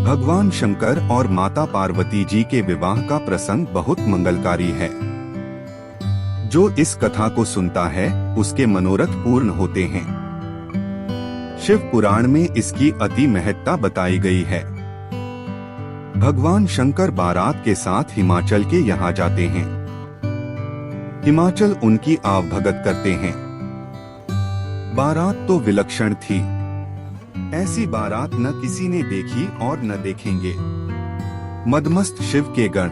भगवान शंकर और माता पार्वती जी के विवाह का प्रसंग बहुत मंगलकारी है। जो इस कथा को सुनता है उसके मनोरथ पूर्ण होते हैं। शिव पुराण में इसकी अति महत्ता बताई गई है। भगवान शंकर बारात के साथ हिमाचल के यहाँ जाते हैं। हिमाचल उनकी आवभगत करते हैं। बारात तो विलक्षण थी। ऐसी बारात न किसी ने देखी और न देखेंगे। मदमस्त शिव के गण,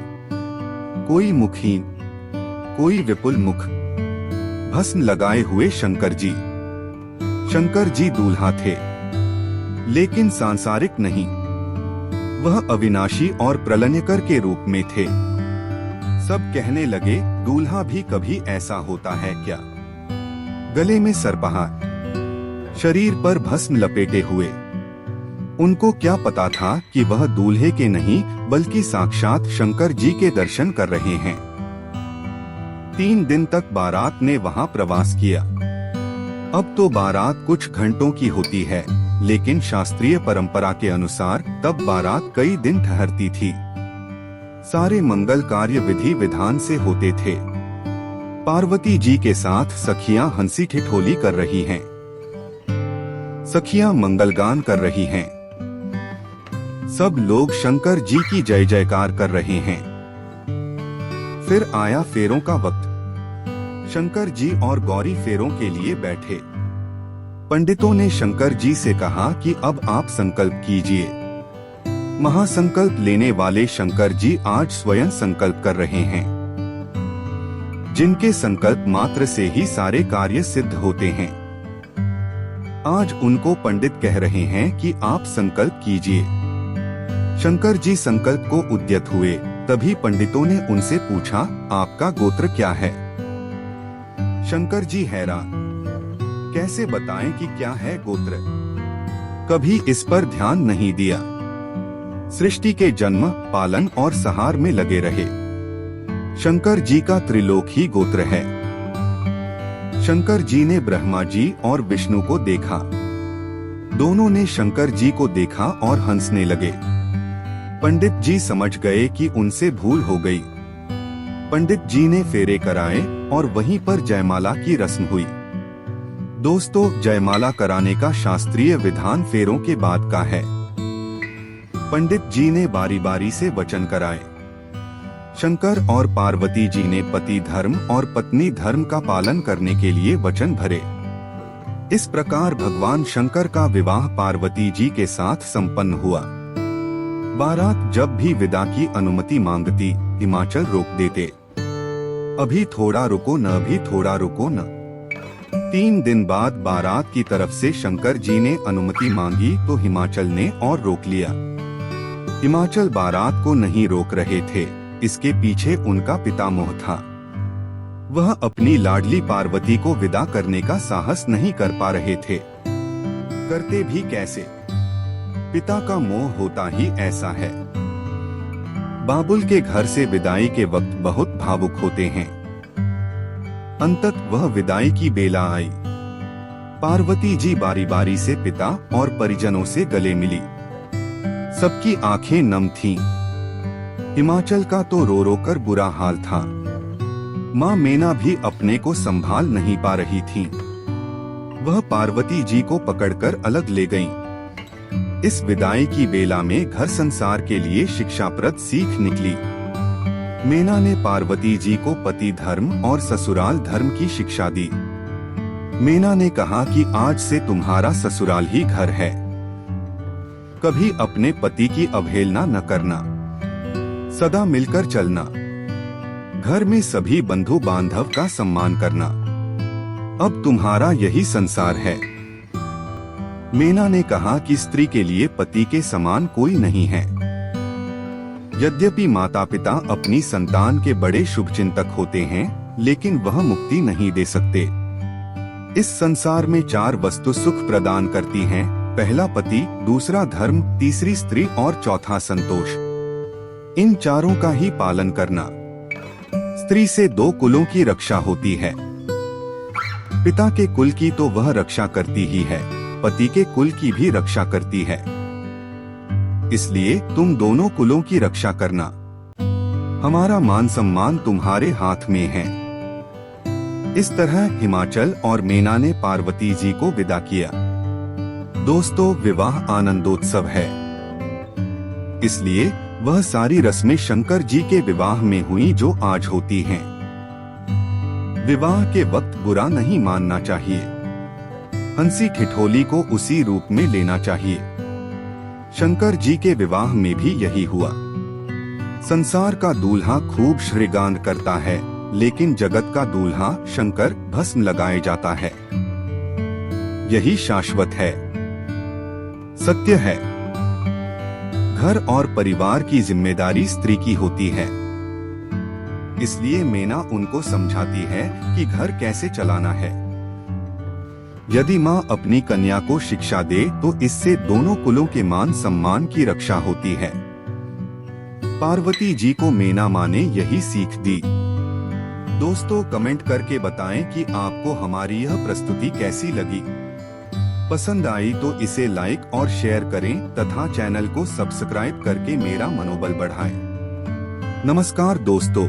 कोई मुखहीन, कोई विपुल मुख, भस्म लगाए हुए शंकर जी। शंकर जी दूल्हा थे, लेकिन सांसारिक नहीं। वह अविनाशी और प्रलयकर के रूप में थे। सब कहने लगे, दूल्हा भी कभी ऐसा होता है क्या? गले में सरपहार, शरीर पर भस्म लपेटे हुए। उनको क्या पता था कि वह दूल्हे के नहीं बल्कि साक्षात शंकर जी के दर्शन कर रहे हैं। 3 दिन तक बारात ने वहां प्रवास किया। अब तो बारात कुछ घंटों की होती है, लेकिन शास्त्रीय परंपरा के अनुसार तब बारात कई दिन ठहरती थी। सारे मंगल कार्य विधि विधान से होते थे। पार्वती जी के साथ सखियां हंसी ठिठोली कर रही हैं। सखियां मंगलगान कर रही हैं। सब लोग शंकर जी की जय जयकार कर रहे हैं। फिर आया फेरों का वक्त। शंकर जी और गौरी फेरों के लिए बैठे। पंडितों ने शंकर जी से कहा कि अब आप संकल्प कीजिए। महासंकल्प लेने वाले शंकर जी आज स्वयं संकल्प कर रहे हैं। जिनके संकल्प मात्र से ही सारे कार्य सिद्ध होते हैं। आज उनको पंडित कह रहे हैं कि आप संकल्प कीजिए। शंकर जी संकल्प को उद्यत हुए। तभी पंडितों ने उनसे पूछा, आपका गोत्र क्या है? शंकर जी हैरान, कैसे बताएं कि क्या है गोत्र? कभी इस पर ध्यान नहीं दिया। सृष्टि के जन्म, पालन और सहार में लगे रहे। शंकर जी का त्रिलोक ही गोत्र है। शंकर जी ने ब्रह्मा जी और विष्णु को देखा। दोनों ने शंकर जी को देखा और हंसने लगे। पंडित जी समझ गए कि उनसे भूल हो गई। पंडित जी ने फेरे कराए और वहीं पर जयमाला की रस्म हुई। दोस्तों, जयमाला कराने का शास्त्रीय विधान फेरों के बाद का है। पंडित जी ने बारी बारी से वचन कराए। शंकर और पार्वती जी ने पति धर्म और पत्नी धर्म का पालन करने के लिए वचन भरे। इस प्रकार भगवान शंकर का विवाह पार्वती जी के साथ संपन्न हुआ। बारात जब भी विदा की अनुमति मांगती, हिमाचल रोक देते। अभी थोड़ा रुको न, अभी थोड़ा रुको न। 3 दिन बाद बारात की तरफ से शंकर जी ने अनुमति मांगी तो हिमाचल ने और रोक लिया। हिमाचल बारात को नहीं रोक रहे थे, इसके पीछे उनका पितामह था। वह अपनी लाडली पार्वती को विदा करने का साहस नहीं कर पा रहे थे। करते भी कैसे? पिता का मोह होता ही ऐसा है। बाबुल के घर से विदाई के वक्त बहुत भावुक होते हैं। अंततः वह विदाई की बेला आई। पार्वती जी बारी बारी से पिता और परिजनों से गले मिली। सबकी आंखें नम थीं। हिमाचल का तो रो रो कर बुरा हाल था। माँ मेना भी अपने को संभाल नहीं पा रही थी। वह पार्वती जी को पकड़कर अलग ले गईं। इस विदाई की बेला में घर संसार के लिए शिक्षाप्रद सीख निकली। मेना ने पार्वती जी को पति धर्म और ससुराल धर्म की शिक्षा दी। मेना ने कहा कि आज से तुम्हारा ससुराल ही घर है। कभी अपने पति की अवहेलना न करना। सदा मिलकर चलना। घर में सभी बंधु बांधव का सम्मान करना। अब तुम्हारा यही संसार है। मेना ने कहा कि स्त्री के लिए पति के समान कोई नहीं है। यद्यपि माता पिता अपनी संतान के बड़े शुभचिंतक होते हैं, लेकिन वह मुक्ति नहीं दे सकते। इस संसार में 4 वस्तु सुख प्रदान करती हैं। पहला पति, दूसरा धर्म, तीसरी स्त्री और चौथा संतोष। इन चारों का ही पालन करना। स्त्री से 2 कुलों की रक्षा होती है। पिता के कुल की तो वह रक्षा करती ही है, पति के कुल की भी रक्षा करती है। इसलिए तुम दोनों कुलों की रक्षा करना। हमारा मान सम्मान तुम्हारे हाथ में है। इस तरह हिमाचल और मीना ने पार्वती जी को विदा किया। दोस्तों, विवाह आनंदोत्सव है, इसलिए वह सारी रस्में शंकर जी के विवाह में हुई जो आज होती हैं। विवाह के वक्त बुरा नहीं मानना चाहिए। हंसी ठिठोली को उसी रूप में लेना चाहिए। शंकर जी के विवाह में भी यही हुआ। संसार का दूल्हा खूब श्रृंगार करता है, लेकिन जगत का दूल्हा शंकर भस्म लगाए जाता है। यही शाश्वत है, सत्य है। घर और परिवार की जिम्मेदारी स्त्री की होती है, इसलिए मीना उनको समझाती है कि घर कैसे चलाना है। यदि माँ अपनी कन्या को शिक्षा दे तो इससे दोनों कुलों के मान सम्मान की रक्षा होती है। पार्वती जी को मीना माँ ने यही सीख दी। दोस्तों, कमेंट करके बताएं कि आपको हमारी यह प्रस्तुति कैसी लगी। पसंद आई तो इसे लाइक और शेयर करें तथा चैनल को सब्सक्राइब करके मेरा मनोबल बढ़ाएं। नमस्कार दोस्तों।